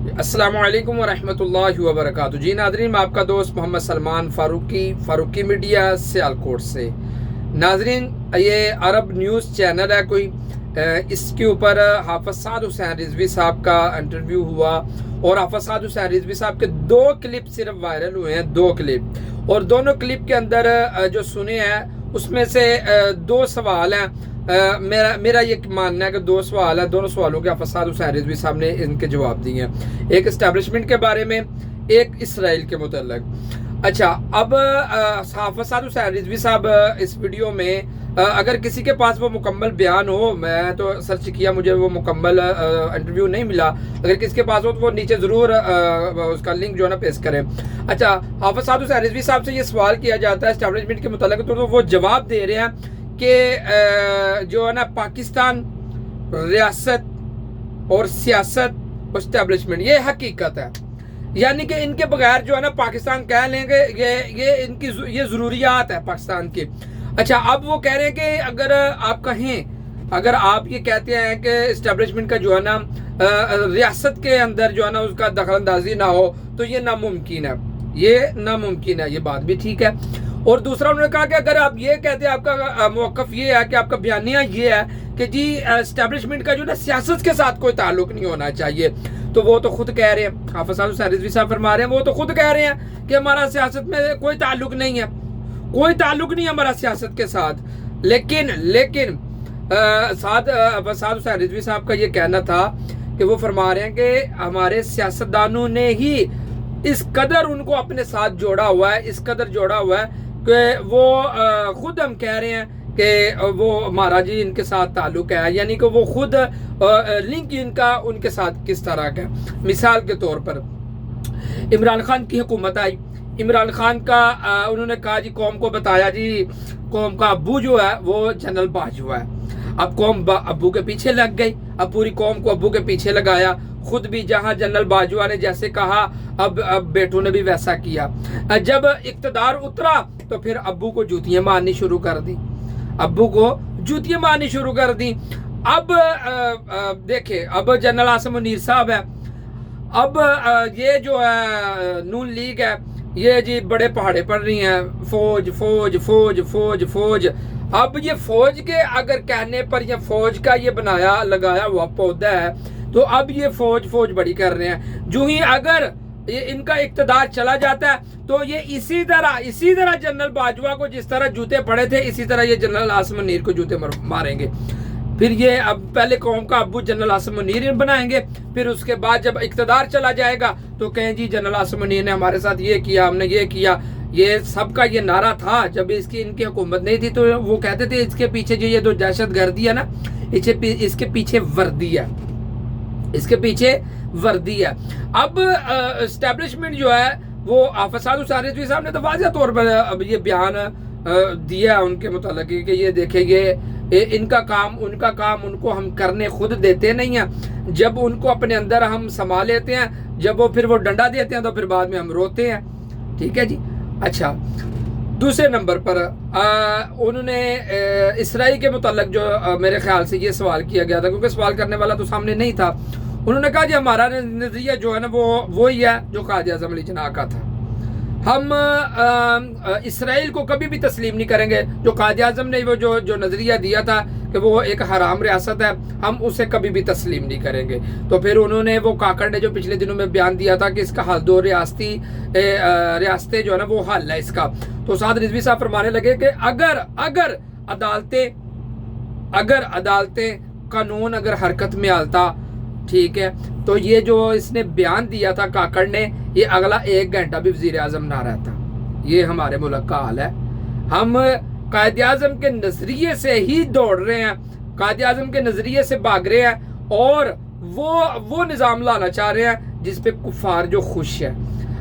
السلام علیکم ورحمۃ اللہ وبرکاتہ۔ جی ناظرین، میں آپ کا دوست محمد سلمان فاروقی میڈیا سیالکوٹ سے۔ ناظرین، یہ عرب نیوز چینل ہے کوئی، اس کے اوپر حافظ سعد حسین رضوی صاحب کا انٹرویو ہوا، اور حافظ سعد حسین رضوی صاحب کے 2 کلپ صرف وائرل ہوئے ہیں، 2 کلپ، اور دونوں کلپ کے اندر جو سنے ہیں اس میں سے 2 سوال ہیں۔ میرا یہ ماننا ہے کہ 2 سوال ہیں، دونوں سوالوں کے حافظ سعد حسین رضوی صاحب نے ان کے جواب دیے ہیں، ایک اسٹیبلشمنٹ کے بارے میں، ایک اسرائیل کے متعلق۔ اچھا، اب حافظ سعد حسین رضوی صاحب اس ویڈیو میں اگر کسی کے پاس وہ مکمل بیان ہو، میں تو سرچ کیا، مجھے وہ مکمل انٹرویو نہیں ملا، اگر کسی کے پاس ہو تو وہ نیچے ضرور اس کا لنک جو ہے نا پیش کریں۔ اچھا، حافظ سعد حسین رضوی صاحب سے یہ سوال کیا جاتا ہے اسٹیبلشمنٹ کے متعلق، تو وہ جواب دے رہے ہیں کہ جو ہے نا پاکستان ریاست اور سیاست اور اسٹیبلشمنٹ یہ حقیقت ہے، یعنی کہ ان کے بغیر جو ہے نا پاکستان کہہ لیں گے یہ ان کی یہ ضروریات ہے پاکستان کی۔ اچھا، اب وہ کہہ رہے ہیں کہ اگر آپ کہیں، اگر آپ یہ کہتے ہیں کہ اسٹیبلشمنٹ کا جو ہے نا ریاست کے اندر جو ہے نا اس کا دخل اندازی نہ ہو تو یہ ناممکن ہے، یہ بات بھی ٹھیک ہے۔ اور دوسرا انہوں نے کہا کہ اگر آپ یہ کہتے ہیں، آپ کا موقف یہ ہے کہ آپ کا بیانیہ یہ ہے کہ جی اسٹیبلشمنٹ کا جو نا سیاست کے ساتھ کوئی تعلق نہیں ہونا چاہیے، تو وہ تو خود کہہ رہے ہیں، حافظ صاحب حسین رضوی صاحب فرما رہے ہیں، وہ تو خود کہہ رہے ہیں کہ ہمارا سیاست میں کوئی تعلق نہیں ہے، ہمارا سیاست کے ساتھ۔ لیکن حافظ صاحب حسین رضوی صاحب کا یہ کہنا تھا کہ وہ فرما رہے ہیں کہ ہمارے سیاستدانوں نے ہی اس قدر ان کو اپنے ساتھ جوڑا ہوا ہے کہ وہ خود ہم کہہ رہے ہیں کہ وہ ہمارا جی ان کے ساتھ تعلق ہے، یعنی کہ وہ خود لنک ان کے ساتھ کس طرح کا ہے۔ مثال کے طور پر عمران خان کی حکومت آئی، عمران خان کا انہوں نے کہا جی قوم کو بتایا جی قوم کا ابو جو ہے وہ جنرل باجوہ ہے، اب قوم ابو کے پیچھے لگ گئی، اب پوری قوم کو ابو کے پیچھے لگایا، خود بھی جہاں جنرل باجوہ نے جیسے کہا اب بیٹوں نے بھی ویسا کیا۔ جب اقتدار اترا تو پھر ابو کو جوتیاں مارنی شروع کر دی۔ اب دیکھیں، اب جنرل عاصم منیر صاحب ہے، اب یہ جو ہے نون لیگ ہے، یہ جی بڑے پہاڑے پڑ رہی ہیں، فوج۔ اب یہ فوج کے اگر کہنے پر یہ فوج کا یہ لگایا ہوا پودا ہے، تو اب یہ فوج بڑی کر رہے ہیں۔ جو ہی اگر یہ ان کا اقتدار چلا جاتا ہے تو یہ اسی طرح جنرل باجوہ کو جس طرح جوتے پڑے تھے اسی طرح یہ جنرل عاصم منیر کو جوتے ماریں گے۔ پھر یہ اب پہلے قوم کا ابو جنرل عاصم منیر بنائیں گے، پھر اس کے بعد جب اقتدار چلا جائے گا تو کہیں جی جنرل عاصم منیر نے ہمارے ساتھ یہ کیا، ہم نے یہ کیا۔ یہ سب کا یہ نعرہ تھا جب ان کی حکومت نہیں تھی، تو وہ کہتے تھے اس کے پیچھے جو یہ 2 دہشت گردی ہے نا، اس کے پیچھے وردی ہے۔ اب اسٹیبلشمنٹ جو ہے وہ حافظ صاحب حسین رضوی صاحب نے تو واضح طور پر اب یہ بیان دیا ان کے متعلق کہ یہ دیکھیں ان کا کام ان کو ہم کرنے خود دیتے نہیں ہیں، جب ان کو اپنے اندر ہم سما لیتے ہیں، جب پھر وہ ڈنڈا دیتے ہیں تو پھر بعد میں ہم روتے ہیں۔ ٹھیک ہے جی۔ اچھا، دوسرے نمبر پر انہوں نے اسرائیل کے متعلق جو میرے خیال سے یہ سوال کیا گیا تھا، کیونکہ سوال کرنے والا تو سامنے نہیں تھا، انہوں نے کہا جی ہمارا نظریہ جو ہے نا وہ وہی ہے جو قائد اعظم علی جناح کا تھا، ہم اسرائیل کو کبھی بھی تسلیم نہیں کریں گے۔ جو قائد اعظم نے وہ جو نظریہ دیا تھا کہ وہ ایک حرام ریاست ہے، ہم اسے کبھی بھی تسلیم نہیں کریں گے۔ تو پھر انہوں نے وہ کاکڑ نے جو پچھلے دنوں میں بیان دیا تھا کہ اس کا حل 2 ریاستیں جو ہے نا وہ حل ہے اس کا، تو سعد رضوی صاحب فرمانے لگے کہ اگر عدالتیں قانون اگر حرکت میں آلتا، ٹھیک ہے، تو یہ جو اس نے بیان دیا تھا کاکڑ نے، یہ اگلا 1 گھنٹہ بھی وزیر اعظم نہ رہتا۔ یہ ہمارے ملک کا حال ہے، ہم قائد اعظم کے نظریے سے ہی دوڑ رہے ہیں، قائد اعظم کے نظریے سے بھاگ رہے ہیں، اور وہ نظام لانا چاہ رہے ہیں جس پہ کفار جو خوش ہے۔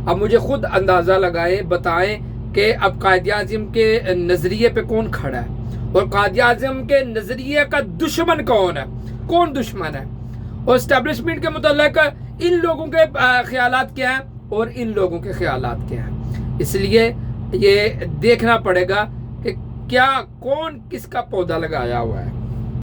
اب مجھے خود اندازہ لگائیں، بتائیں کہ اب قائد اعظم کے نظریے پہ کون کھڑا ہے، اور قائد اعظم کے نظریے کا دشمن کون ہے، اور اسٹیبلشمنٹ کے متعلق ان لوگوں کے خیالات کیا ہیں اور ان لوگوں کے خیالات کیا ہیں۔ اس لیے یہ دیکھنا پڑے گا کہ کون کس کا پودا لگایا ہوا ہے۔